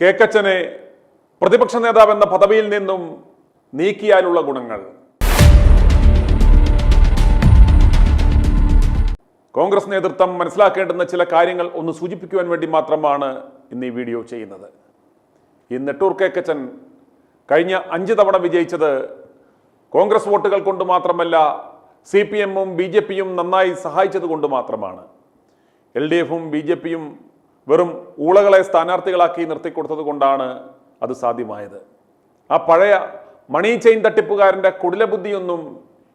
കേക്കച്ചനെ പ്രതിപക്ഷ നേതാവെന്ന പദവിയിൽ നിന്നും നീക്കിയാലുള്ള ഗുണങ്ങൾ. കോൺഗ്രസ് നേതൃത്വം മനസ്സിലാക്കേണ്ടുന്ന ചില കാര്യങ്ങൾ ഒന്ന് സൂചിപ്പിക്കുവാൻ വേണ്ടി മാത്രമാണ് ഇന്ന് ഈ വീഡിയോ ചെയ്യുന്നത്. ഈ നെട്ടൂർ കേക്കച്ചൻ കഴിഞ്ഞ 5 തവണ വിജയിച്ചത് കോൺഗ്രസ് വോട്ടുകൾ കൊണ്ട് മാത്രമല്ല, CPM-ഉം BJP-യും നന്നായി സഹായിച്ചത് കൊണ്ട് മാത്രമാണ്. LDF-ഉം BJP-യും വെറും ഊളകളെ സ്ഥാനാർത്ഥികളാക്കി നിർത്തിക്കൊടുത്തത് കൊണ്ടാണ് അത് സാധ്യമായത്. ആ പഴയ മണി ചെയിൻ തട്ടിപ്പുകാരൻ്റെ കുടിലബുദ്ധിയൊന്നും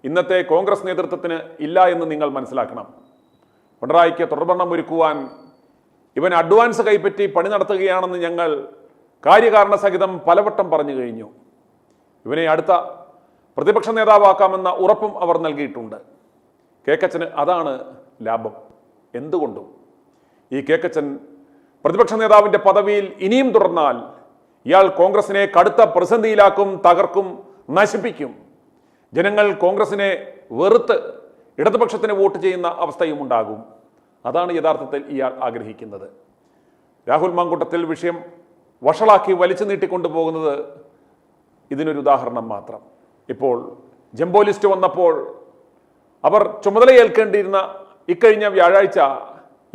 ഇന്നത്തെ കോൺഗ്രസ് നേതൃത്വത്തിന് ഇല്ല എന്ന് നിങ്ങൾ മനസ്സിലാക്കണം. പിണറായിക്ക് തുടർഭരണം ഒരുക്കുവാൻ ഇവൻ അഡ്വാൻസ് കൈപ്പറ്റി പണി നടത്തുകയാണെന്ന് ഞങ്ങൾ കാര്യകാരണ സഹിതം പലവട്ടം പറഞ്ഞു കഴിഞ്ഞു. ഇവനെ അടുത്ത പ്രതിപക്ഷ നേതാവാക്കാമെന്ന ഉറപ്പും അവർ നൽകിയിട്ടുണ്ട്. കേക്കച്ചന് അതാണ് ലാഭം. എന്തുകൊണ്ടും ഈ കേക്കച്ചൻ പ്രതിപക്ഷ നേതാവിൻ്റെ പദവിയിൽ ഇനിയും തുടർന്നാൽ ഇയാൾ കോൺഗ്രസിനെ കടുത്ത പ്രതിസന്ധിയിലാക്കും, തകർക്കും, നശിപ്പിക്കും. ജനങ്ങൾ കോൺഗ്രസിനെ വെറുത്ത് ഇടതുപക്ഷത്തിന് വോട്ട് ചെയ്യുന്ന അവസ്ഥയും ഉണ്ടാകും. അതാണ് യഥാർത്ഥത്തിൽ ഇയാൾ ആഗ്രഹിക്കുന്നത്. രാഹുൽ മാങ്കൂട്ടത്തിൽ വിഷയം വഷളാക്കി വലിച്ചു നീട്ടിക്കൊണ്ടുപോകുന്നത് ഇതിനൊരു ഉദാഹരണം മാത്രം. ഇപ്പോൾ ജംബോ ലിസ്റ്റ് വന്നപ്പോൾ അവർ ചുമതലയേൽക്കേണ്ടിയിരുന്ന ഇക്കഴിഞ്ഞ വ്യാഴാഴ്ച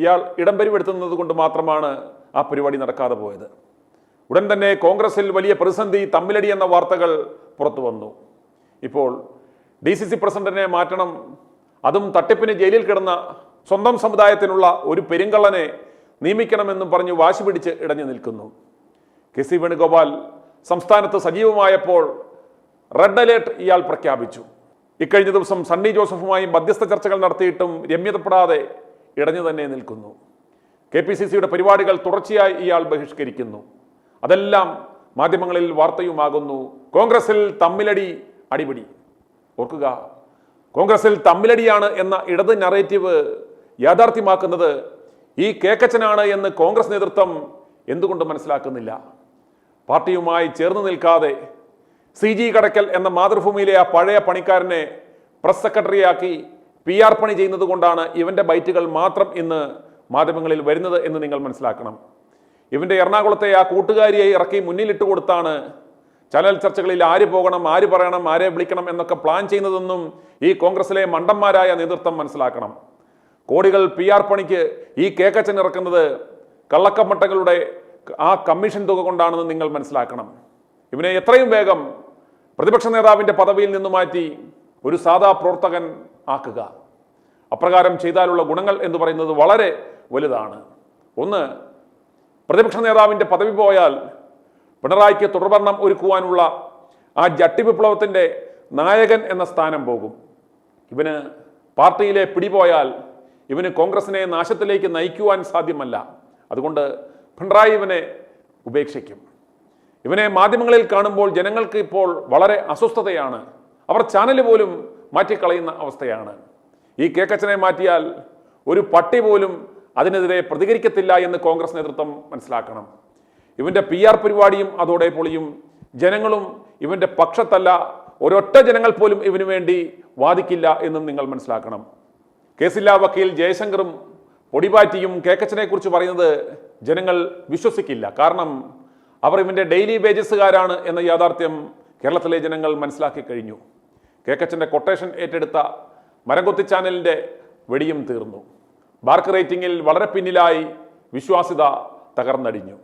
ഇയാൾ ഇടം പരിപ്പെടുത്തുന്നത് കൊണ്ട് മാത്രമാണ് ആ പരിപാടി നടക്കാതെ പോയത്. ഉടൻ തന്നെ കോൺഗ്രസിൽ വലിയ പ്രതിസന്ധി, തമ്മിലടി എന്ന വാർത്തകൾ പുറത്തു വന്നു. ഇപ്പോൾ DCC പ്രസിഡന്റിനെ മാറ്റണം, അതും തട്ടിപ്പിന് ജയിലിൽ കിടന്ന സ്വന്തം സമുദായത്തിനുള്ള ഒരു പെരുങ്കള്ളനെ നിയമിക്കണമെന്നും പറഞ്ഞ് വാശി പിടിച്ച് ഇടഞ്ഞു നിൽക്കുന്നു. KC വേണുഗോപാൽ സംസ്ഥാനത്ത് സജീവമായപ്പോൾ റെഡ് അലേർട്ട് ഇയാൾ പ്രഖ്യാപിച്ചു. ഇക്കഴിഞ്ഞ ദിവസം സണ്ണി ജോസഫുമായി മധ്യസ്ഥ ചർച്ചകൾ നടത്തിയിട്ടും രമ്യതപ്പെടാതെ ഇടഞ്ഞു തന്നെ നിൽക്കുന്നു. KPCC-യുടെ പരിപാടികൾ തുടർച്ചയായി ഇയാൾ ബഹിഷ്കരിക്കുന്നു. അതെല്ലാം മാധ്യമങ്ങളിൽ വാർത്തയുമാകുന്നു. കോൺഗ്രസിൽ തമ്മിലടി, അടിപിടി. ഓർക്കുക, കോൺഗ്രസിൽ തമ്മിലടിയാണ് എന്ന ഇടത് നറേറ്റീവ് യാഥാർത്ഥ്യമാക്കുന്നത് ഈ കേക്കച്ചനാണ് എന്ന് കോൺഗ്രസ് നേതൃത്വം എന്തുകൊണ്ട് മനസ്സിലാക്കുന്നില്ല? പാർട്ടിയുമായി ചേർന്ന് നിൽക്കാതെ CG കടക്കൽ എന്ന മാതൃഭൂമിയിലെ ആ പഴയ പണിക്കാരനെ പ്രസ് സെക്രട്ടറിയാക്കി PR പണി ചെയ്യുന്നത് കൊണ്ടാണ് ഇവന്റെ ബൈറ്റുകൾ മാത്രം ഇന്ന് മാധ്യമങ്ങളിൽ വരുന്നത് എന്ന് നിങ്ങൾ മനസ്സിലാക്കണം. ഇവന്റെ എറണാകുളത്തെ ആ കൂട്ടുകാരിയെ ഇറക്കി മുന്നിലിട്ട് കൊടുത്താണ് ചാനൽ ചർച്ചകളിൽ ആര് പോകണം, ആര് പറയണം, ആരെ വിളിക്കണം എന്നൊക്കെ പ്ലാൻ ചെയ്യുന്നതെന്നും ഈ കോൺഗ്രസിലെ മണ്ടന്മാരായ നേതൃത്വം മനസ്സിലാക്കണം. കോടികൾ PR പണിക്ക് ഈ കേക്കച്ചൻ ഇറക്കുന്നത് കള്ളക്കമ്മട്ടകളുടെ ആ കമ്മീഷൻ തുക കൊണ്ടാണെന്ന് നിങ്ങൾ മനസ്സിലാക്കണം. ഇവനെ എത്രയും വേഗം പ്രതിപക്ഷ നേതാവിൻ്റെ പദവിയിൽ നിന്ന് മാറ്റി ഒരു സാധാ പ്രവർത്തകൻ ആക്കുക. അപ്രകാരം ചെയ്താലുള്ള ഗുണങ്ങൾ എന്ന് പറയുന്നത് വളരെ വലുതാണ്. ഒന്ന്, പ്രതിപക്ഷ നേതാവിൻ്റെ പദവി പോയാൽ പിണറായിക്ക് തുടർഭരണം ഒരുക്കുവാനുള്ള ആ ജട്ടി വിപ്ലവത്തിൻ്റെ നായകൻ എന്ന സ്ഥാനം പോകും. ഇവന് പാർട്ടിയിലെ പിടിപോയാൽ ഇവന് കോൺഗ്രസിനെ നാശത്തിലേക്ക് നയിക്കുവാൻ സാധ്യമല്ല. അതുകൊണ്ട് പിണറായി ഇവനെ ഉപേക്ഷിക്കും. ഇവനെ മാധ്യമങ്ങളിൽ കാണുമ്പോൾ ജനങ്ങൾക്ക് ഇപ്പോൾ വളരെ അസ്വസ്ഥതയാണ്. അവർ ചാനൽ പോലും മാറ്റിക്കളയുന്ന അവസ്ഥയാണ്. ഈ കേക്കച്ചനെ മാറ്റിയാൽ ഒരു പട്ടി പോലും അതിനെതിരെ പ്രതികരിക്കത്തില്ല എന്ന് കോൺഗ്രസ് നേതൃത്വം മനസ്സിലാക്കണം. ഇവന്റെ PR പരിപാടിയും അതോടെ പൊളിയും. ജനങ്ങളും ഇവന്റെ പക്ഷത്തല്ല, ഒരൊറ്റ ജനങ്ങൾ പോലും ഇവന് വേണ്ടി വാദിക്കില്ല എന്നും നിങ്ങൾ മനസ്സിലാക്കണം. കേസില്ലാ വക്കീൽ ജയശങ്കറും പൊടിപാറ്റിയും കേക്കച്ചനെ കുറിച്ച് പറയുന്നത് ജനങ്ങൾ വിശ്വസിക്കില്ല. കാരണം അവർ ഇവന്റെ ഡെയിലി വേജസുകാരാണ് എന്ന യാഥാർത്ഥ്യം കേരളത്തിലെ ജനങ്ങൾ മനസ്സിലാക്കി കഴിഞ്ഞു. കേക്കച്ചന്റെ കൊട്ടേഷൻ ഏറ്റെടുത്ത മരംകൊത്തി ചാനലിന്റെ വെടിയും തീർന്നു. ബാർക്ക് റേറ്റിംഗിൽ വളരെ പിന്നിലായി, വിശ്വാസ്യത തകർന്നടിഞ്ഞു.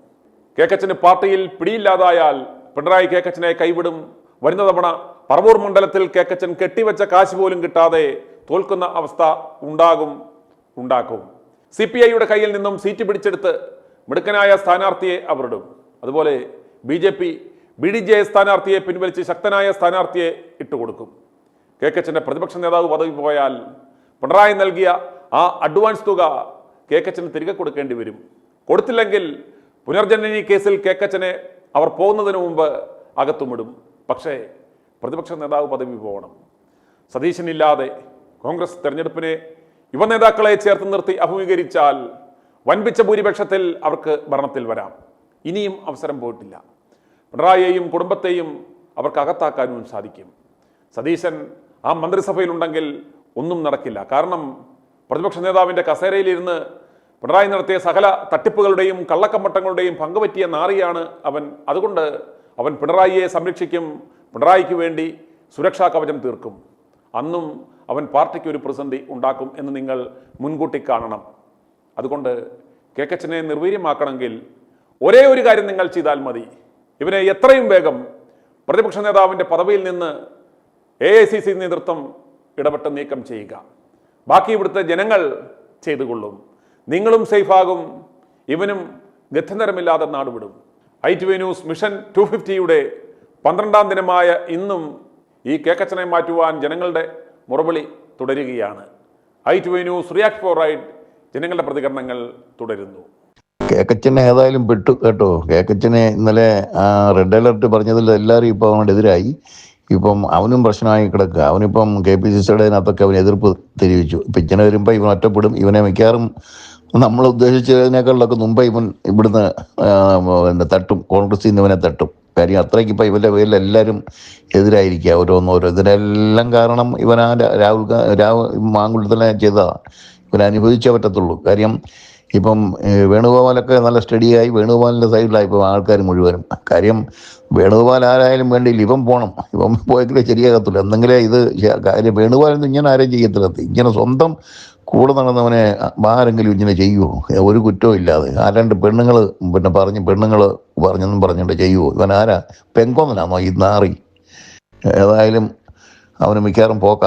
കേക്കച്ചന് പാർട്ടിയിൽ പിടിയില്ലാതായാൽ പിണറായി കേക്കച്ചനെ കൈവിടും. വരുന്ന തവണ പറവൂർ മണ്ഡലത്തിൽ കേക്കച്ചൻ കെട്ടിവെച്ച കാശ് പോലും കിട്ടാതെ തോൽക്കുന്ന അവസ്ഥ ഉണ്ടാക്കും. CPI-യുടെ കയ്യിൽ നിന്നും സീറ്റ് പിടിച്ചെടുത്ത് മിടുക്കനായ സ്ഥാനാർത്ഥിയെ അവരിടും. അതുപോലെ BJP BDJ സ്ഥാനാർത്ഥിയെ പിൻവലിച്ച് ശക്തനായ സ്ഥാനാർത്ഥിയെ ഇട്ടുകൊടുക്കും. കേക്കച്ചന്റെ പ്രതിപക്ഷ നേതാവ് പദവി പോയാൽ പിണറായി നൽകിയ ആ അഡ്വാൻസ് തുക കേക്കച്ചന് തിരികെ കൊടുക്കേണ്ടി വരും. കൊടുത്തില്ലെങ്കിൽ പുനർജനനി കേസിൽ കേക്കച്ചനെ അവർ പോകുന്നതിന് മുമ്പ് അകത്തുമിടും. പക്ഷേ പ്രതിപക്ഷ നേതാവ് പദവി പോകണം. സതീശനില്ലാതെ കോൺഗ്രസ് തെരഞ്ഞെടുപ്പിനെ യുവ നേതാക്കളെ ചേർത്ത് നിർത്തി അഭിമുഖീകരിച്ചാൽ വൻപിച്ച ഭൂരിപക്ഷത്തിൽ അവർക്ക് ഭരണത്തിൽ വരാം. ഇനിയും അവസരം പോയിട്ടില്ല. പിണറായിയെയും കുടുംബത്തെയും അവർക്ക് അകത്താക്കാനും സാധിക്കും. സതീശൻ ആ മന്ത്രിസഭയിലുണ്ടെങ്കിൽ ഒന്നും നടക്കില്ല. കാരണം പ്രതിപക്ഷ നേതാവിൻ്റെ കസേരയിലിരുന്ന് പിണറായി നടത്തിയ സകല തട്ടിപ്പുകളുടെയും കള്ളക്കമ്മട്ടങ്ങളുടെയും പങ്കുപറ്റിയ നാറിയാണ് അവൻ. അതുകൊണ്ട് അവൻ പിണറായിയെ സംരക്ഷിക്കും, പിണറായിക്ക് വേണ്ടി സുരക്ഷാ കവചം തീർക്കും. അന്നും അവൻ പാർട്ടിക്ക് ഒരു പ്രതിസന്ധി ഉണ്ടാക്കും എന്ന് നിങ്ങൾ മുൻകൂട്ടി കാണണം. അതുകൊണ്ട് കേക്കച്ചനെ നിർവീര്യമാക്കണമെങ്കിൽ ഒരേ ഒരു കാര്യം നിങ്ങൾ ചെയ്താൽ മതി. ഇവനെ എത്രയും വേഗം പ്രതിപക്ഷ നേതാവിൻ്റെ പദവിയിൽ നിന്ന് AICC നേതൃത്വം ഇടപെട്ട് നീക്കം ചെയ്യുക. ബാക്കി ഇവിടുത്തെ ജനങ്ങൾ ചെയ്തുകൊള്ളും. നിങ്ങളും സേഫാകും, ഇവനും ഗത്യന്തരമില്ലാതെ നാടുവിടും. ITV ന്യൂസ് മിഷൻ 250യുടെ 12ാം ദിനമായ ഇന്നും ഈ കേക്കച്ചനെ മാറ്റുവാൻ ജനങ്ങളുടെ മുറവിളി തുടരുകയാണ്. ITV news react for right, ജനങ്ങളുടെ പ്രതികരണങ്ങൾ തുടരുന്നു. കേക്കച്ചനെ ഏതായാലും പെട്ടു കേട്ടോ. കേക്കച്ചനെ ഇന്നലെ റെഡ് അലർട്ട് പറഞ്ഞതിൽ എല്ലാവരും ഇപ്പം അവനെതിരായി. ഇപ്പം അവനും പ്രശ്നമായി കിടക്കുക. അവനിപ്പം KPCCയുടെ അതിനകത്തൊക്കെ അവൻ എതിർപ്പ് തെളിയിച്ചു. ഇപ്പം ഇങ്ങനെ വരുമ്പോൾ ഇവൻ ഒറ്റപ്പെടും. ഇവനെ മിക്കവാറും നമ്മൾ ഉദ്ദേശിച്ചതിനേക്കാളൊക്കെ മുമ്പ് ഇവൻ ഇവിടുന്ന് തട്ടും, കോൺഗ്രസിൽ നിന്ന് ഇവനെ തട്ടും. കാര്യം അത്രയ്ക്ക് ഇപ്പം ഇവൻ്റെ പേരിൽ എല്ലാവരും എതിരായിരിക്കുക. ഓരോന്നോരോ ഇതിനെല്ലാം കാരണം ഇവൻ രാഹുൽ മാങ്കുളത്തിനെ ചെയ്തതാണ്. ഇവൻ അനുഭവിച്ചേ പറ്റത്തുള്ളൂ. കാര്യം ഇപ്പം വേണുഗോപാലൊക്കെ നല്ല സ്റ്റഡിയായി, വേണുഗോപാലിൻ്റെ സൈഡിലായി ഇപ്പം ആൾക്കാർ മുഴുവനും. കാര്യം വേണുഗോപാൽ ആരായാലും വേണ്ടിയില്ല, ഇവൻ പോകണം. ഇവൻ പോയെങ്കിലേ ശരിയാകത്തില്ല. എന്തെങ്കിലേ ഇത് കാര്യം വേണുഗോപാലൊന്നും ഇങ്ങനെ ആരെയും ചെയ്യത്തില്ല. ഇങ്ങനെ സ്വന്തം കൂടെ നടന്നവനെ ആരെങ്കിലും ഇങ്ങനെ ചെയ്യുമോ? ഒരു കുറ്റവും ഇല്ലാതെ ആരാണ്ട് പെണ്ണുങ്ങൾ പറഞ്ഞെന്നും പറഞ്ഞിട്ട് ചെയ്യുമോ? ഇവൻ ആരാ? പെങ്കോന്നനാണോ ഈ നാറി? ഏതായാലും അവന് മിക്കവാറും പോക്ക.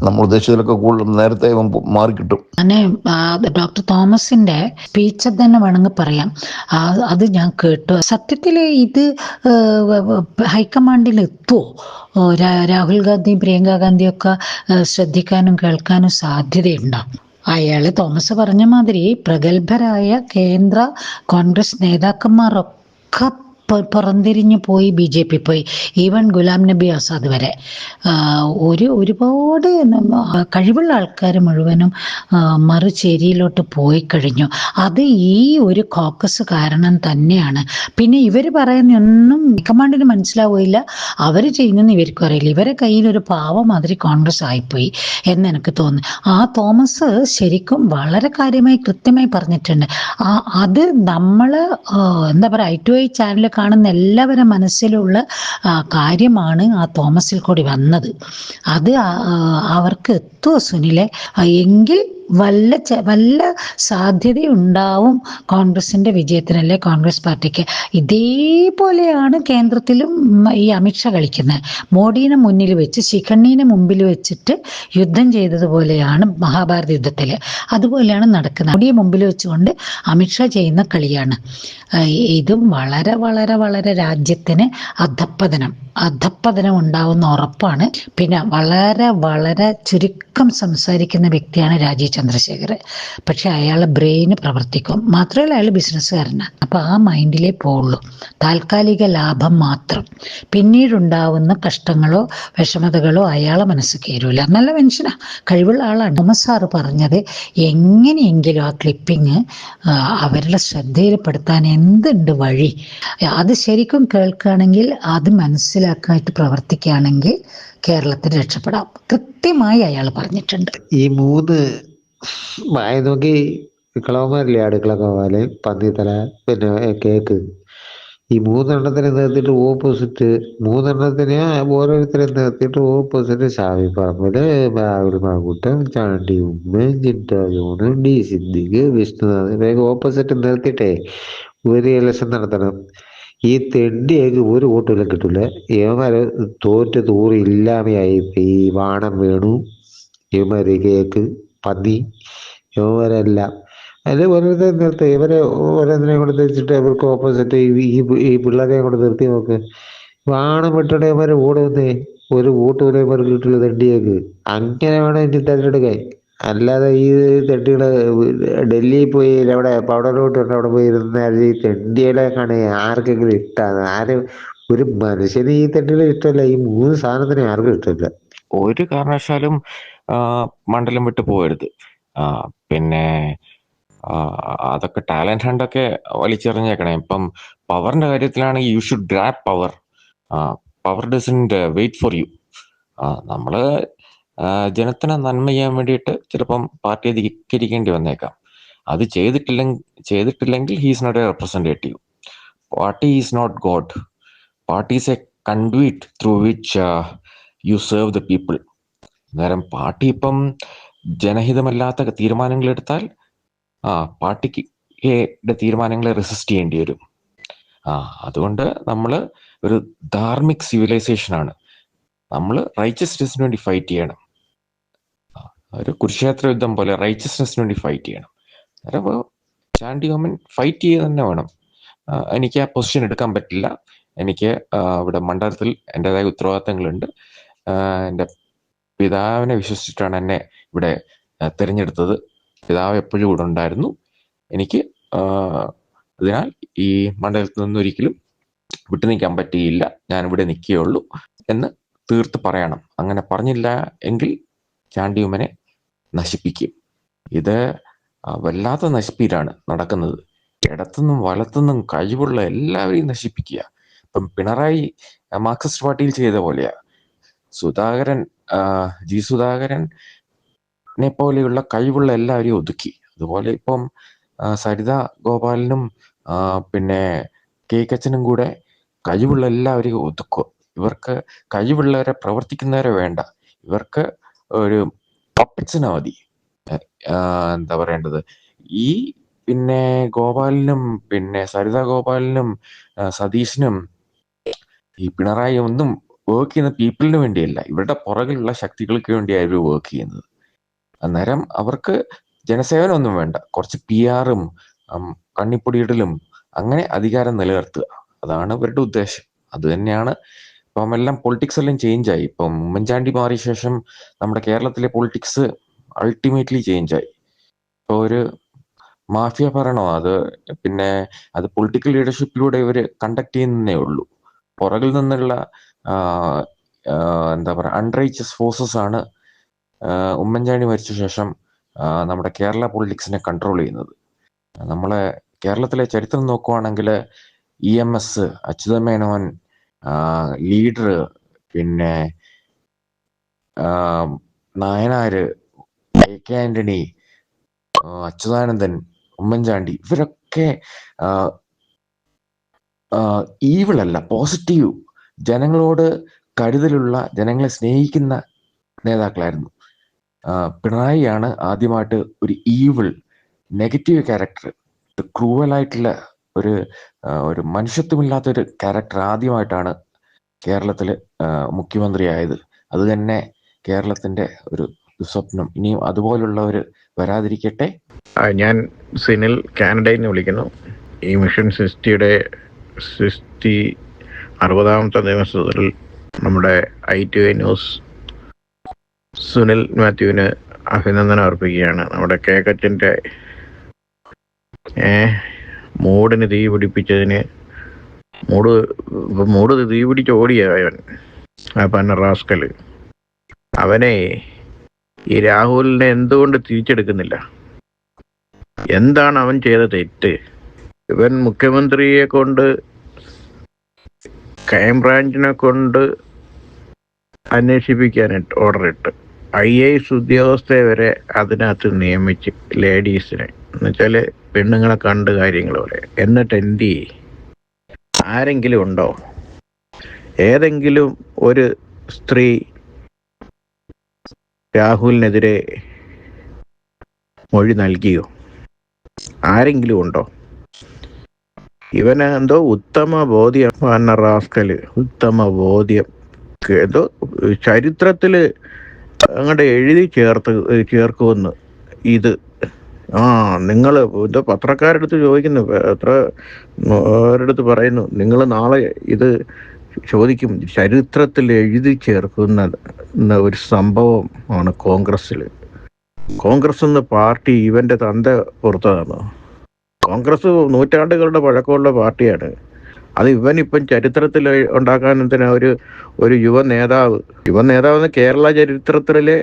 നമ്മൾ ഉദ്ദേശിച്ചതിലൊക്കെ കൂടുതൽ നേരത്തെ മാറിക്കിട്ടും. അങ്ങനെ ഡോക്ടർ തോമസിന്റെ സ്പീച്ച് തന്നെ വേണമെങ്കിൽ പറയാം. അത് ഞാൻ കേട്ടു. സത്യത്തില് ഇത് ഹൈക്കമാൻഡിൽ എത്തുമോ? രാഹുൽ ഗാന്ധിയും പ്രിയങ്ക ഗാന്ധിയൊക്കെ ശ്രദ്ധിക്കാനും കേൾക്കാനും സാധ്യതയുണ്ടാവും. അയാള് തോമസ് പറഞ്ഞ മാതിരി പ്രഗത്ഭരായ കേന്ദ്ര കോൺഗ്രസ് നേതാക്കന്മാരൊക്കെ പുറംതിരിഞ്ഞു പോയി, BJP പോയി. ഈവൻ ഗുലാം നബി ആസാദ് വരെ ഒരുപാട് കഴിവുള്ള ആൾക്കാർ മുഴുവനും മറുചേരിയിലോട്ട് പോയി കഴിഞ്ഞു. അത് ഈ ഒരു കോക്കസ് കാരണം തന്നെയാണ്. പിന്നെ ഇവർ പറയുന്നൊന്നും ഹൈക്കമാൻഡിന് മനസ്സിലാവില്ല, അവർ ചെയ്യുന്നെന്ന് ഇവർക്കും അറിയില്ല. ഇവരെ കയ്യിൽ ഒരു പാവം മാതിരി കോൺഗ്രസ് ആയിപ്പോയി എന്ന് എനിക്ക് തോന്നുന്നു. ആ തോമസ് ശരിക്കും വളരെ കാര്യമായി കൃത്യമായി പറഞ്ഞിട്ടുണ്ട്. അത് നമ്മൾ എന്താ പറയുക, I2I ചാനൽ കാണുന്ന എല്ലാവരുടെ മനസ്സിലുള്ള കാര്യമാണ് ആ തോമസിൽ കൂടി വന്നത്. അത് അവർക്ക് എത്തുമോ സുനിലെ? എങ്കിൽ വല്ല സാധ്യതയുണ്ടാവും കോൺഗ്രസിന്റെ വിജയത്തിനല്ലേ കോൺഗ്രസ് പാർട്ടിക്ക്. ഇതേപോലെയാണ് കേന്ദ്രത്തിലും ഈ അമിത്ഷാ കളിക്കുന്നത്. മോഡിനെ മുന്നിൽ വെച്ച്, ശിഖണ്ണിനെ മുമ്പിൽ വെച്ചിട്ട് യുദ്ധം ചെയ്തതുപോലെയാണ് മഹാഭാരത യുദ്ധത്തില്. അതുപോലെയാണ് നടക്കുന്നത്. മോഡിയെ മുമ്പിൽ വെച്ചുകൊണ്ട് അമിത്ഷാ ചെയ്യുന്ന കളിയാണ്. ഇതും വളരെ വളരെ വളരെ രാജ്യത്തിന് അധപ്പതനം ഉണ്ടാവുന്ന ഉറപ്പാണ്. പിന്നെ വളരെ വളരെ ചുരുക്കം സംസാരിക്കുന്ന വ്യക്തിയാണ് രാജീവ് ചന്ദ്രശേഖർ. പക്ഷെ അയാളെ ബ്രെയിന് പ്രവർത്തിക്കും. മാത്രമല്ല അയാൾ ബിസിനസ്സുകാരനാണ്. അപ്പൊ ആ മൈൻഡിലേ പോവുള്ളൂ. താൽക്കാലിക ലാഭം മാത്രം. പിന്നീടുണ്ടാവുന്ന കഷ്ടങ്ങളോ വിഷമതകളോ അയാളെ മനസ്സ് കയറൂല. നല്ല മനുഷ്യനാ, കഴിവുള്ള ആളാണ്. തോമസ് സാറ് പറഞ്ഞത് എങ്ങനെയെങ്കിലും ആ ക്ലിപ്പിങ് അവരുടെ ശ്രദ്ധയിൽപ്പെടുത്താൻ എന്തുണ്ട് വഴി? അത് ശരിക്കും കേൾക്കുകയാണെങ്കിൽ, അത് മനസ്സിലാക്കാനായിട്ട് പ്രവർത്തിക്കുകയാണെങ്കിൽ കേരളത്തിൽ രക്ഷപ്പെടാം. കൃത്യമായി അയാൾ പറഞ്ഞിട്ടുണ്ട്. ഈ 3 വായ നോക്കി വിക്കളവന്മാരില്ലേ, അടുക്കള കോവാല്, പന്നിത്തല, പിന്നെ കേക്ക്, ഈ 3 നിർത്തിയിട്ട് ഓപ്പോസിറ്റ് 3 ഓരോരുത്തരെ നിർത്തിയിട്ട് opposite Shafi Parambil, Rahul Mankoottam, Chandy Oommen, Jinto John, D Siddique, Vishnunath opposite നിർത്തിയിട്ടേ ഒരു ഇലക്ഷൻ നടത്തണം. ഈ തെണ്ടിയേക്ക് ഒരു വോട്ടുകളും കിട്ടൂല. ഇവന്മാര് തോറ്റ് തൂറി ഇല്ലാതെയായി. ഈ വാണം വേണു, ഇവന്മാര് കേക്ക്, പന്നി, ഇവന്മാരെല്ലാം അതിൽ ഓരോരുത്തരെ നിർത്തി. ഇവരെ ഓരോന്നിനെ കൊണ്ട് തിരിച്ചിട്ട് ഇവർക്ക് ഓപ്പോസിറ്റ് ഈ പിള്ളേരെ കൊണ്ട് നിർത്തി നോക്ക്. വാണം വിട്ടിട്ട് ഇവന്മാര് ഓടുന്നേ, ഒരു വോട്ട് പോലും ഇവർക്ക് കിട്ടില്ല തെണ്ടിയേക്ക്. അങ്ങനെ വേണം ഇനി തെരഞ്ഞെടുക്കാൻ. അല്ലാതെ ഈ തെണ്ടികള് ഡൽഹിയിൽ പോയി അവിടെ പൗഡറോട്ട് അവിടെ പോയി ഇരുന്നാൽ ഈ തെണ്ടികളെ കാണേ ആർക്കെങ്കിലും ഇഷ്ടമാണ്? ആരും ഒരു മനുഷ്യന് ഈ തെണ്ടികളെ ഇഷ്ടമല്ല. ഈ 3 സാധനത്തിന് ആർക്കും ഇഷ്ടമില്ല. ഒരു കാരണവശാലും മണ്ഡലം വിട്ടു പോകരുത്. പിന്നെ അതൊക്കെ ടാലന്റ് ഹണ്ടൊക്കെ വലിച്ചെറിഞ്ഞേക്കണേ. ഇപ്പം പവറിന്റെ കാര്യത്തിലാണെങ്കിൽ you should grab power. Power doesn't wait for you. നമ്മള് ജനത്തിന് നന്മ ചെയ്യാൻ വേണ്ടിയിട്ട് ചിലപ്പം പാർട്ടിയെ ധിക്കരിക്കേണ്ടി വന്നേക്കാം. അത് ചെയ്തിട്ടില്ലെങ്കിൽ he's not a representative. Party is not God. Party is a conduit through which you serve the people. അന്നേരം പാർട്ടി ഇപ്പം ജനഹിതമല്ലാത്ത തീരുമാനങ്ങൾ എടുത്താൽ പാർട്ടിക്ക് തീരുമാനങ്ങളെ റെസിസ്റ്റ് ചെയ്യേണ്ടി വരും. അതുകൊണ്ട് നമ്മൾ ഒരു ധാർമ്മിക് സിവിലൈസേഷനാണ്. നമ്മൾ റൈച്ചസ്നെസ്സിന് വേണ്ടി ഫൈറ്റ് ചെയ്യണം. ഒരു കുരുക്ഷേത്ര യുദ്ധം പോലെ റൈച്ചസ്നെസ്സിന് വേണ്ടി ഫൈറ്റ് ചെയ്യണം. അന്നേരം ചാണ്ടി ഓമൻ ഫൈറ്റ് ചെയ്യുക തന്നെ വേണം. എനിക്ക് ആ പൊസിഷൻ എടുക്കാൻ പറ്റില്ല. എനിക്ക് ഇവിടെ മണ്ഡലത്തിൽ എൻ്റെതായ ഉത്തരവാദിത്തങ്ങളുണ്ട്. എൻ്റെ പിതാവിനെ വിശ്വസിച്ചിട്ടാണ് എന്നെ ഇവിടെ തിരഞ്ഞെടുത്തത്. പിതാവ് എപ്പോഴും ഇവിടെ ഉണ്ടായിരുന്നു. എനിക്ക് അതിനാൽ ഈ മണ്ഡലത്തിൽ നിന്നും ഒരിക്കലും വിട്ടു നിൽക്കാൻ പറ്റിയില്ല. ഞാനിവിടെ നിൽക്കുകയുള്ളൂ എന്ന് തീർത്ത് പറയണം. അങ്ങനെ പറഞ്ഞില്ല എങ്കിൽ ചാണ്ടിയുമ്മനെ നശിപ്പിക്കും. ഇത് വല്ലാത്ത നശിപ്പീരാണ് നടക്കുന്നത്. ഇടത്തുനിന്നും വലത്തുനിന്നും കഴിവുള്ള എല്ലാവരെയും നശിപ്പിക്കുക. ഇപ്പം പിണറായി മാർക്സിസ്റ്റ് പാർട്ടിയിൽ ചെയ്ത പോലെയാ. സുധാകരനെ പോലെയുള്ള കഴിവുള്ള എല്ലാവരെയും ഒതുക്കി. അതുപോലെ ഇപ്പം സരിത ഗോപാലനും പിന്നെ കേക്കച്ചനും കൂടെ കഴിവുള്ള എല്ലാവരെയും ഒതുക്കുക. ഇവർക്ക് കഴിവുള്ളവരെ പ്രവർത്തിക്കുന്നവരെ വേണ്ട. ഇവർക്ക് ഒരു പപ്പറ്റ്സിനെ മതി. എന്താ പറയേണ്ടത്, ഈ പിന്നെ ഗോപാലനും പിന്നെ സരിത ഗോപാലനും സതീശനും ഈ പിണറായി ഒന്നും വർക്ക് ചെയ്യുന്ന പീപ്പിളിന് വേണ്ടിയല്ല, ഇവരുടെ പുറകിലുള്ള ശക്തികൾക്ക് വേണ്ടിയായിരുന്നു വർക്ക് ചെയ്യുന്നത്. അന്നേരം അവർക്ക് ജനസേവനമൊന്നും വേണ്ട. കുറച്ച് PR-ഉം കണ്ണിപ്പൊടിയിടലും അങ്ങനെ അധികാരം നിലനിർത്തുക, അതാണ് ഇവരുടെ ഉദ്ദേശം. അത് തന്നെയാണ്. ഇപ്പം എല്ലാം പൊളിറ്റിക്സ് എല്ലാം ചേഞ്ചായി. ഇപ്പം ഉമ്മൻചാണ്ടി മാറിയ ശേഷം നമ്മുടെ കേരളത്തിലെ പൊളിറ്റിക്സ് അൾട്ടിമേറ്റ്ലി ചേഞ്ചായി. ഇപ്പോൾ ഒരു മാഫിയ ഭരണോ അത് പിന്നെ അത് പൊളിറ്റിക്കൽ ലീഡർഷിപ്പിലൂടെ ഇവർ കണ്ടക്ട് ചെയ്യുന്നതേ ഉള്ളൂ. പുറകിൽ നിന്നുള്ള എന്താ പറയുക അൺറൈച്ചസ് ഫോഴ്സസ് ആണ് ഉമ്മൻചാണ്ടി മരിച്ച ശേഷം നമ്മുടെ കേരള പൊളിറ്റിക്സിനെ കൺട്രോൾ ചെയ്യുന്നത്. നമ്മളെ കേരളത്തിലെ ചരിത്രം നോക്കുവാണെങ്കിൽ EMS, അച്യുതമേനോൻ, ലീഡർ, പിന്നെ നായനാര്, AK ആന്റണി, അച്യുതാനന്ദൻ, ഉമ്മൻചാണ്ടി, ഇവരൊക്കെ ഈവിളല്ല, പോസിറ്റീവ്, ജനങ്ങളോട് കരുതലുള്ള, ജനങ്ങളെ സ്നേഹിക്കുന്ന നേതാക്കളായിരുന്നു. പിണറായിയാണ് ആദ്യമായിട്ട് ഒരു ഈവിൾ നെഗറ്റീവ് ക്യാരക്ടർ, ക്രൂവലായിട്ടുള്ള ഒരു മനുഷ്യത്വമില്ലാത്തൊരു ക്യാരക്ടർ ആദ്യമായിട്ടാണ് കേരളത്തിൽ മുഖ്യമന്ത്രിയായത്. അത് തന്നെ കേരളത്തിന്റെ ഒരു സ്വപ്നം. ഇനിയും അതുപോലുള്ളവർ വരാതിരിക്കട്ടെ. ഞാൻ സിനിൽ കാനഡയിൽ നിന്ന് വിളിക്കുന്നു. ഈ മിഷൻ 60ാമത്തെ ദിവസത്തിൽ നമ്മുടെ ITV ന്യൂസ് സുനിൽ മാത്യുവിന് അഭിനന്ദനം അർപ്പിക്കുകയാണ്. നമ്മുടെ കേക്കറ്റിൻ്റെ മൂടിന് തീ പിടിപ്പിച്ചതിന് മൂട് തീ പിടിച്ച് ഓടിയവൻ പന്ന റാസ്കൽ. അവനെ ഈ രാഹുലിനെ എന്തുകൊണ്ട് തിരിച്ചെടുക്കുന്നില്ല? എന്താണ് അവൻ ചെയ്ത തെറ്റ്? ഇവൻ മുഖ്യമന്ത്രിയെ കൊണ്ട് ക്രൈംബ്രാഞ്ചിനെ കൊണ്ട് അന്വേഷിപ്പിക്കാനായിട്ട് ഓർഡർ ഇട്ട് IAS ഉദ്യോഗസ്ഥരെ വരെ അതിനകത്ത് നിയമിച്ച്, ലേഡീസിനെ എന്നുവെച്ചാൽ പെണ്ണുങ്ങളെ കണ്ട് കാര്യങ്ങൾ പറയാം. എന്നിട്ട് എന്ത് ചെയ്യും? ആരെങ്കിലും ഉണ്ടോ? ഏതെങ്കിലും ഒരു സ്ത്രീ രാഹുലിനെതിരെ മൊഴി നൽകിയോ? ആരെങ്കിലും ഉണ്ടോ? ഇവന് എന്തോ ഉത്തമ ബോധ്യം, റാസ്കല് ഉത്തമ ബോധ്യം ഏതോ ചരിത്രത്തിൽ അങ്ങോട്ട് എഴുതി ചേർക്കുമെന്ന്. ഇത് നിങ്ങൾ ഇത് പത്രക്കാരെടുത്ത് ചോദിക്കുന്നു, പത്രക്കാരടുത്ത് പറയുന്നു, നിങ്ങൾ നാളെ ഇത് ചോദിക്കും. ചരിത്രത്തിൽ എഴുതി ചേർക്കുന്ന ഒരു സംഭവം ആണ് കോൺഗ്രസ്സിൽ. കോൺഗ്രസ് എന്ന പാർട്ടി ഇവന്റെ തന്ത പുറത്തതാണ്. കോൺഗ്രസ് നൂറ്റാണ്ടുകളുടെ പഴക്കമുള്ള പാർട്ടിയാണ്. അത് ഇവനിപ്പം ചരിത്രത്തിൽ ഉണ്ടാക്കാൻ എന്തിനാ ഒരു യുവ നേതാവ് കേരള ചരിത്രത്തിലെ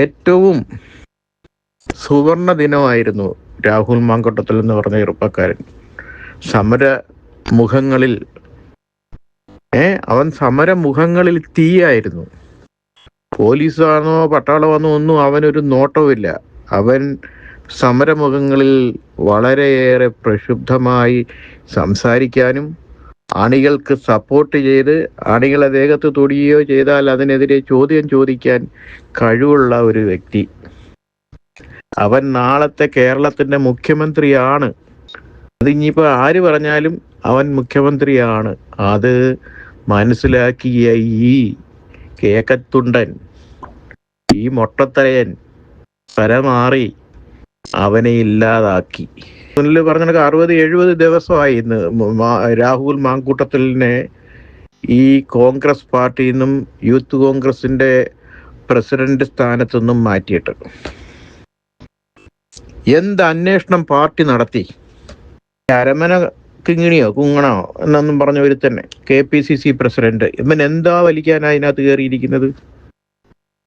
ഏറ്റവും സുവർണ ദിനമായിരുന്നു രാഹുൽ മാങ്കൊട്ടത്തിൽ എന്ന് പറഞ്ഞ ചെറുപ്പക്കാരൻ. അവൻ സമരമുഖങ്ങളിൽ തീയായിരുന്നു. പോലീസാണോ പട്ടാളമാണോ ഒന്നും അവനൊരു നോട്ടവുമില്ല. അവൻ സമരമുഖങ്ങളിൽ വളരെയേറെ പ്രക്ഷുബ്ധമായി സംസാരിക്കാനും അണികൾക്ക് സപ്പോർട്ട് ചെയ്ത് അണികളെ ദേഹത്ത് തൊടുകയോ ചെയ്താൽ അതിനെതിരെ ചോദ്യം ചോദിക്കാൻ കഴിവുള്ള ഒരു വ്യക്തി. അവൻ നാളത്തെ കേരളത്തിന്റെ മുഖ്യമന്ത്രിയാണ്. അതിനിപ്പോൾ ആര് പറഞ്ഞാലും അവൻ മുഖ്യമന്ത്രിയാണ്. അത് മനസ്സിലാക്കിയ ഈ കേക്കത്തുണ്ടൻ, ഈ മൊട്ടത്തലയൻ പരമാറി അവനെ ഇല്ലാതാക്കി. മുന്നിൽ പറഞ്ഞ 60-70 ദിവസമായി ഇന്ന് രാഹുൽ മാങ്കൂട്ടത്തിലിനെ ഈ കോൺഗ്രസ് പാർട്ടിയിൽ നിന്നും യൂത്ത് കോൺഗ്രസിന്റെ പ്രസിഡന്റ് സ്ഥാനത്തു നിന്നും മാറ്റിയിട്ട്. എന്ത് അന്വേഷണം പാർട്ടി നടത്തി? അരമന കിങ്ങിണിയോ കുങ്ങണോ എന്നൊന്നും പറഞ്ഞ ഒരു തന്നെ KPCC പ്രസിഡന്റ്. ഇവൻ എന്താ വലിക്കാനാ അതിനകത്ത് കയറിയിരിക്കുന്നത്?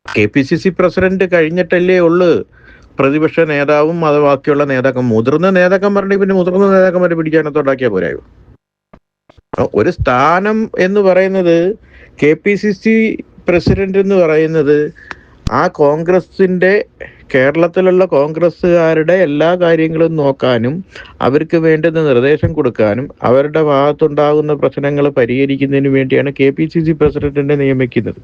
KPCC പ്രസിഡന്റ് കഴിഞ്ഞിട്ടല്ലേ ഉള്ളു പ്രതിപക്ഷ നേതാവും അത് ബാക്കിയുള്ള നേതാക്കൾ. മുതിർന്ന നേതാക്കന്മാരുടെ പിന്നെ മുതിർന്ന നേതാക്കന്മാരെ പിടിക്കാനത്തോണ്ടാക്കിയാൽ പോരായോ? ഒരു സ്ഥാനം എന്ന് പറയുന്നത് KPCC പ്രസിഡന്റ് എന്ന് പറയുന്നത് ആ കോൺഗ്രസിന്റെ കേരളത്തിലുള്ള കോൺഗ്രസ്സുകാരുടെ എല്ലാ കാര്യങ്ങളും നോക്കാനും അവർക്ക് വേണ്ടുന്ന നിർദ്ദേശം കൊടുക്കാനും അവരുടെ ഭാഗത്തുണ്ടാകുന്ന പ്രശ്നങ്ങൾ പരിഹരിക്കുന്നതിന് വേണ്ടിയാണ് KPCC പ്രസിഡന്റിനെ നിയമിക്കുന്നത്.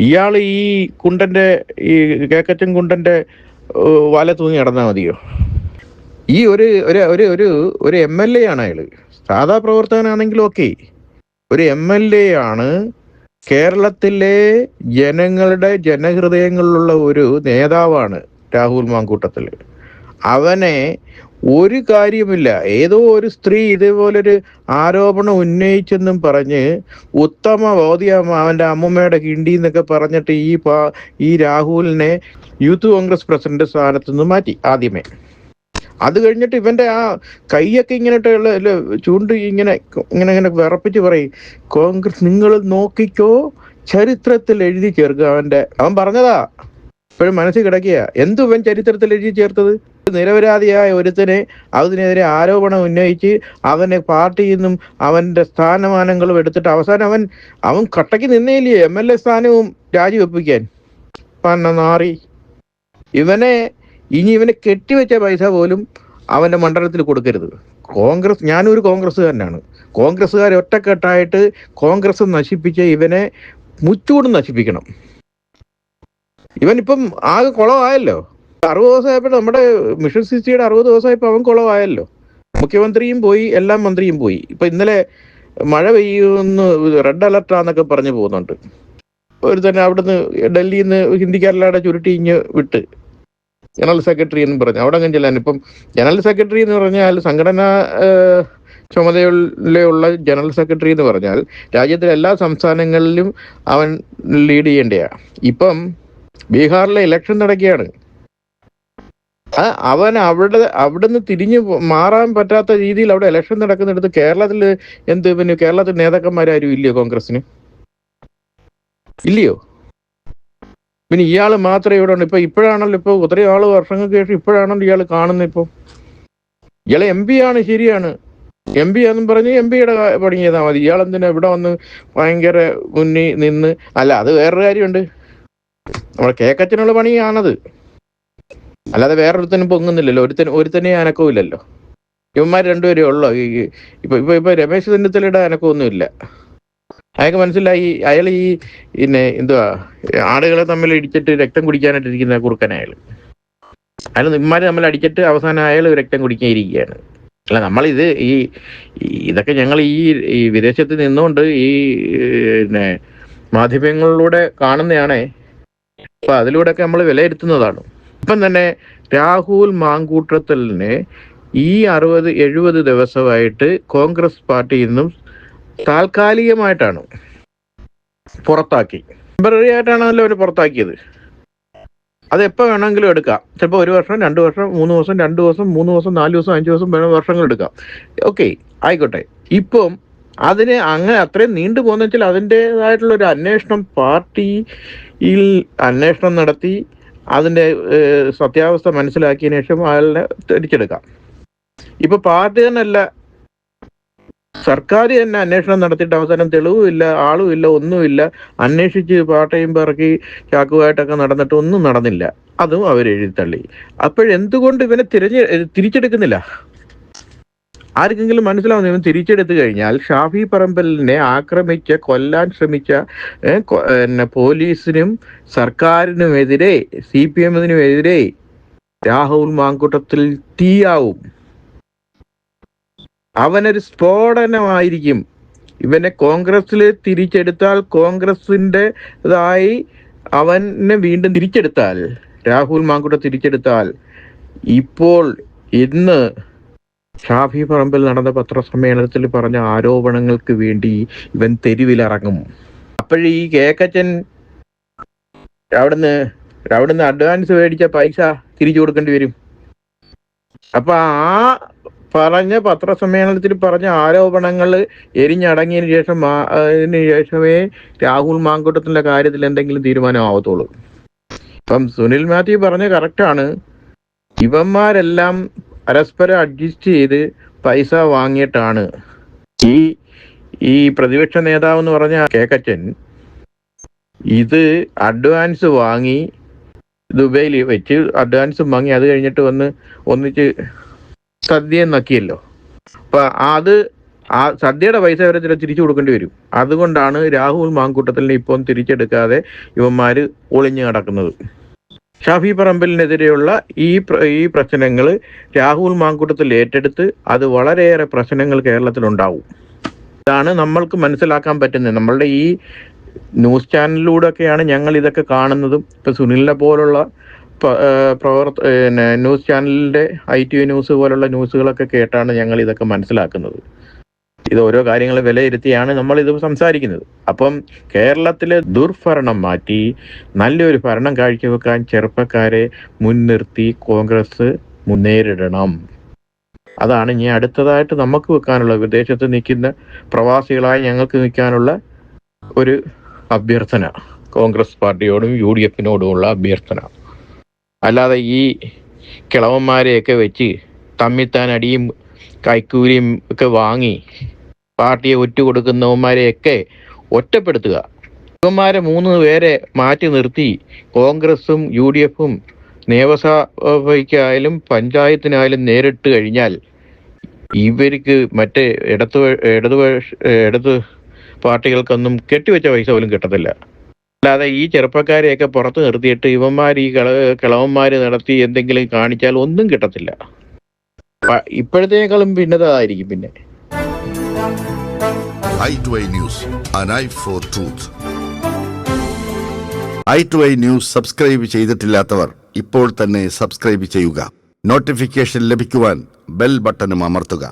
ഇയാൾ ഈ കുണ്ടന്റെ ഈ കേക്കച്ചൻ കുണ്ടന്റെ വല തൂങ്ങി നടന്നാൽ മതിയോ? ഈ ഒരു MLA ആണ് അയാള്. സാധാ പ്രവർത്തകനാണെങ്കിലും ഓക്കെ, ഒരു MLA ആണ്. കേരളത്തിലെ ജനങ്ങളുടെ ജനഹൃദയങ്ങളിലുള്ള ഒരു നേതാവാണ് രാഹുൽ മാങ്കൂട്ടത്തിൽ. അവനെ ഒരു കാര്യമില്ല, ഏതോ ഒരു സ്ത്രീ ഇതേപോലൊരു ആരോപണം ഉന്നയിച്ചെന്നും പറഞ്ഞ് ഉത്തമ ബോധ്യം അവൻ്റെ അമ്മൂമ്മയുടെ കിണ്ടി എന്നൊക്കെ പറഞ്ഞിട്ട് ഈ രാഹുലിനെ യൂത്ത് കോൺഗ്രസ് പ്രസിഡന്റ് സ്ഥാനത്ത് നിന്ന് മാറ്റി ആദ്യമേ. അത് കഴിഞ്ഞിട്ട് ഇവന്റെ ആ കൈയൊക്കെ ഇങ്ങനെയുള്ള ചൂണ്ട് ഇങ്ങനെ വിറപ്പിച്ച് പറയും, കോൺഗ്രസ് നിങ്ങൾ നോക്കിക്കോ, ചരിത്രത്തിൽ എഴുതി ചേർക്കുക. അവൻ പറഞ്ഞതാ, ഇപ്പോഴും മനസ്സിൽ കിടക്കുക. എന്തു ഇവൻ ചരിത്രത്തിൽ എഴുതി ചേർത്തത്? നിരപരാധിയായ ഒരുത്തനെ അതിനെതിരെ ആരോപണം ഉന്നയിച്ച് അവനെ പാർട്ടിയിൽ നിന്നും അവന്റെ സ്ഥാനമാനങ്ങളും എടുത്തിട്ട് അവസാനം അവൻ കട്ടയ്ക്ക് നിന്നേലേ MLA സ്ഥാനവും രാജിവെപ്പിക്കാൻ. നാറി ഇവനെ കെട്ടിവെച്ച പൈസ പോലും അവന്റെ മണ്ഡലത്തിൽ കൊടുക്കരുത്. ഞാനൊരു കോൺഗ്രസ്സുകാരനാണ്. കോൺഗ്രസ്സുകാർ ഒറ്റക്കെട്ടായിട്ട് കോൺഗ്രസ് നശിപ്പിച്ച ഇവനെ മുച്ചൂടും നശിപ്പിക്കണം. ഇവനിപ്പം ആകെ കുളമായല്ലോ. 60 ദിവസമായപ്പോൾ നമ്മുടെ മിഷൻ 60യുടെ 60 ദിവസമായപ്പോൾ അവൻ കുളമായല്ലോ. മുഖ്യമന്ത്രിയും പോയി, എല്ലാ മന്ത്രിയും പോയി. ഇപ്പൊ ഇന്നലെ മഴ പെയ്യുമെന്ന് റെഡ് അലർട്ടാന്നൊക്കെ പറഞ്ഞു പോകുന്നുണ്ട്. ഒരു തന്നെ അവിടുന്ന് ഡൽഹിയിൽ നിന്ന് ഹിന്ദിക്കാരെല്ലാം ചുരുട്ടി ഇങ്ങ് വിട്ട് ജനറൽ സെക്രട്ടറി എന്ന് പറഞ്ഞു അവിടെ അങ്ങനെ ചെല്ലാൻ. ഇപ്പം ജനറൽ സെക്രട്ടറി എന്ന് പറഞ്ഞാൽ സംഘടനാ ചുമതലയുള്ള ജനറൽ സെക്രട്ടറി എന്ന് പറഞ്ഞാൽ രാജ്യത്തിലെ എല്ലാ സംസ്ഥാനങ്ങളിലും അവൻ ലീഡ് ചെയ്യേണ്ടയാ. ഇപ്പം ബീഹാറിലെ ഇലക്ഷൻ നടക്കുകയാണ്. അവൻ അവിടുന്ന് തിരിഞ്ഞു മാറാൻ പറ്റാത്ത രീതിയിൽ അവിടെ ഇലക്ഷൻ നടക്കുന്നിടത്ത് കേരളത്തിൽ കേരളത്തിൽ നേതാക്കന്മാരും ഇല്ലയോ? കോൺഗ്രസിന് ഇല്ലയോ? പിന്നെ ഇയാൾ മാത്രമേ ഇവിടെ ഉണ്ട്. ഇപ്പോഴാണല്ലോ ഒത്തിരി വർഷങ്ങൾക്ക് ശേഷം ഇപ്പോഴാണല്ലോ ഇയാൾ കാണുന്നത്. ഇയാൾ MP ആണ്, ശരിയാണ്. MP എന്നും പറഞ്ഞ് MPയുടെ പണി ചെയ്താൽ മതി. ഇയാളെന്തിനാ ഇവിടെ വന്ന് ഭയങ്കര മുന്നിൽ നിന്ന്? അല്ല, അത് വേറൊരു കാര്യമുണ്ട്. നമ്മുടെ കേക്കച്ചനുള്ള പണിയാണത്. അല്ലാതെ വേറൊരുത്തനും പൊങ്ങുന്നില്ലല്ലോ. ഒരുത്തനെ അനക്കവും ഇല്ലല്ലോ. ഇവന്മാർ രണ്ടുപേരും ഉള്ളോ? ഇപ്പൊ രമേശ് ചെന്നിത്തലയുടെ അനക്കമൊന്നുമില്ല. അയാൾക്ക് മനസ്സിലായി അയാൾ ആടുകളെ തമ്മിൽ ഇടിച്ചിട്ട് രക്തം കുടിക്കാനായിട്ടിരിക്കുന്ന കുറുക്കൻ അയാൾ ഇമ്മാര് തമ്മിൽ അടിച്ചിട്ട് അവസാനം അയാൾ രക്തം കുടിക്കാനിരിക്കുകയാണ്. അല്ല, നമ്മളിത് ഇതൊക്കെ ഞങ്ങൾ ഈ വിദേശത്ത് നിന്നുകൊണ്ട് മാധ്യമങ്ങളിലൂടെ കാണുന്നതാണേ. അപ്പൊ അതിലൂടെയൊക്കെ നമ്മൾ വിലയിരുത്തുന്നതാണ്. ഇപ്പം തന്നെ രാഹുൽ മാങ്കൂട്ടത്തലിനെ ഈ 60-70 ദിവസമായിട്ട് കോൺഗ്രസ് പാർട്ടിയിൽ നിന്നും താൽക്കാലികമായിട്ടാണ് പുറത്താക്കി. ടെമ്പററി ആയിട്ടാണല്ലോ അവർ പുറത്താക്കിയത്. അതെപ്പോൾ വേണമെങ്കിലും എടുക്കാം. ചിലപ്പോൾ 1 വർഷം, 2 വർഷം, 3 ദിവസം, 2 ദിവസം, 3 ദിവസം, 4 ദിവസം, 5 ദിവസം വേണം, വർഷങ്ങൾ എടുക്കാം. ഓക്കെ, ആയിക്കോട്ടെ. ഇപ്പം അതിന് അങ്ങനെ അത്രയും നീണ്ടു പോകുന്ന വെച്ചാൽ അതിൻ്റെതായിട്ടുള്ള ഒരു അന്വേഷണം പാർട്ടിയിൽ അന്വേഷണം നടത്തി അതിൻ്റെ സത്യാവസ്ഥ മനസ്സിലാക്കിയതിനു ശേഷം അയാളെ തിരിച്ചെടുക്കാം. ഇപ്പൊ പാർട്ടി തന്നെയല്ല, സർക്കാർ തന്നെ അന്വേഷണം നടത്തിയിട്ട് അവസാനം തെളിവുമില്ല, ആളുമില്ല, ഒന്നുമില്ല, അന്വേഷിച്ച് പാട്ടയും പറക്കി ചാക്കുമായിട്ടൊക്കെ നടന്നിട്ട് ഒന്നും നടന്നില്ല. അതും അവർ എഴുതിത്തള്ളി. അപ്പോഴെന്തുകൊണ്ട് ഇവനെ തിരിച്ചെടുക്കുന്നില്ല? ആർക്കെങ്കിലും മനസ്സിലാവുന്ന ഇവൻ തിരിച്ചെടുത്തു കഴിഞ്ഞാൽ ഷാഫി പറമ്പലിനെ കൊല്ലാൻ ശ്രമിച്ച പോലീസിനും സർക്കാരിനുമെതിരെ CPM-നുമെതിരെ രാഹുൽ മാങ്കൂട്ടത്തിൽ തീയാവും. അവനൊരു സ്ഫോടനമായിരിക്കും. ഇവനെ കോൺഗ്രസ്സിൽ തിരിച്ചെടുത്താൽ, കോൺഗ്രസിൻ്റെതായി അവനെ വീണ്ടും തിരിച്ചെടുത്താൽ, രാഹുൽ മാങ്കൂട്ടം തിരിച്ചെടുത്താൽ, ഇന്ന് ഷാഫി പറമ്പിൽ നടന്ന പത്രസമ്മേളനത്തിൽ പറഞ്ഞ ആരോപണങ്ങൾക്ക് വേണ്ടി ഇവൻ തെരുവിലിറങ്ങും. അപ്പോഴീ കേക്കച്ചൻ അവിടുന്ന് അഡ്വാൻസ് മേടിച്ച പൈസ തിരിച്ചു കൊടുക്കേണ്ടി വരും. അപ്പൊ ആ പത്രസമ്മേളനത്തിൽ പറഞ്ഞ ആരോപണങ്ങൾ എരിഞ്ഞടങ്ങിയതിന് ശേഷമേ രാഹുൽ മാങ്കൂട്ടത്തിന്റെ കാര്യത്തിൽ എന്തെങ്കിലും തീരുമാനമാവത്തുള്ളൂ. ഇപ്പം സുനിൽ മാത്യു പറഞ്ഞ കറക്റ്റാണ്. ഇവന്മാരെല്ലാം പരസ്പരം അഡ്ജസ്റ്റ് ചെയ്ത് പൈസ വാങ്ങിയിട്ടാണ് ഈ പ്രതിപക്ഷ നേതാവ് എന്ന് പറഞ്ഞ കേക്കച്ചൻ ഇത് അഡ്വാൻസ് വാങ്ങി ദുബൈയിൽ വെച്ച് അഡ്വാൻസ് വാങ്ങി അത് കഴിഞ്ഞിട്ട് ഒന്നിച്ച് സദ്യ നക്കിയല്ലോ. അപ്പൊ ആ സദ്യയുടെ പൈസ വരെ തിരിച്ചു കൊടുക്കേണ്ടി വരും. അതുകൊണ്ടാണ് രാഹുൽ മാങ്കൂട്ടത്തിനെ ഇപ്പം തിരിച്ചെടുക്കാതെ ഇവന്മാര് ഒളിഞ്ഞു നടക്കുന്നത്. ഷാഫി പറമ്പലിനെതിരെയുള്ള ഈ പ്രശ്നങ്ങൾ രാഹുൽ മാങ്കൂട്ടത്തിൽ ഏറ്റെടുത്ത് അത് വളരെയേറെ പ്രശ്നങ്ങൾ കേരളത്തിലുണ്ടാവും. ഇതാണ് നമ്മൾക്ക് മനസ്സിലാക്കാൻ പറ്റുന്നത്. നമ്മളുടെ ഈ ന്യൂസ് ചാനലിലൂടെയൊക്കെയാണ് ഞങ്ങൾ ഇതൊക്കെ കാണുന്നതും. ഇപ്പൊ സുനിലിനെ പോലുള്ള ന്യൂസ് ചാനലിന്റെ ITV ന്യൂസ് പോലുള്ള ന്യൂസുകളൊക്കെ കേട്ടാണ് ഞങ്ങൾ ഇതൊക്കെ മനസ്സിലാക്കുന്നത്. ഇത് ഓരോ കാര്യങ്ങൾ വിലയിരുത്തിയാണ് നമ്മൾ ഇത് സംസാരിക്കുന്നത്. അപ്പം കേരളത്തിലെ ദുർഭരണം മാറ്റി നല്ലൊരു ഭരണം കാഴ്ചവെക്കാൻ ചെറുപ്പക്കാരെ മുൻനിർത്തി കോൺഗ്രസ് മുന്നേറിടണം. അതാണ് ഇനി അടുത്തതായിട്ട് നമുക്ക് വെക്കാനുള്ള, വിദേശത്ത് നിൽക്കുന്ന പ്രവാസികളായി ഞങ്ങൾക്ക് നിൽക്കാനുള്ള ഒരു അഭ്യർത്ഥന, കോൺഗ്രസ് പാർട്ടിയോടും UDF-നോടുമുള്ള അഭ്യർത്ഥന. അല്ലാതെ ഈ കിളവന്മാരെയൊക്കെ വെച്ച് തമ്മിത്താൻ അടിയും കൈക്കൂലിയും ഒക്കെ വാങ്ങി പാർട്ടിയെ ഒറ്റുകൊടുക്കുന്നവന്മാരെയൊക്കെ ഒറ്റപ്പെടുത്തുക. ഇവന്മാരെ 3 പേരെ മാറ്റി നിർത്തി കോൺഗ്രസും UDF-ഉം നിയമസഭയ്ക്കായാലും പഞ്ചായത്തിനായാലും നേരിട്ട് കഴിഞ്ഞാൽ ഇവർക്ക് മറ്റേ ഇടത് പാർട്ടികൾക്കൊന്നും കെട്ടിവെച്ച പൈസ പോലും കിട്ടത്തില്ല. അല്ലാതെ ഈ ചെറുപ്പക്കാരെയൊക്കെ പുറത്ത് നിർത്തിയിട്ട് ഇവന്മാർ ഈ കിളവന്മാര് നടത്തി എന്തെങ്കിലും കാണിച്ചാൽ ഒന്നും കിട്ടത്തില്ല. ഇപ്പോഴത്തേക്കാളും ഭിന്നതായിരിക്കും. പിന്നെ i2i News, an eye for truth. i2i News subscribe ചെയ്തിട്ടില്ലാത്തവർ ഇപ്പോൾ തന്നെ സബ്സ്ക്രൈബ് ചെയ്യുക. നോട്ടിഫിക്കേഷൻ ലഭിക്കുവാൻ ബെൽ ബട്ടണും അമർത്തുക.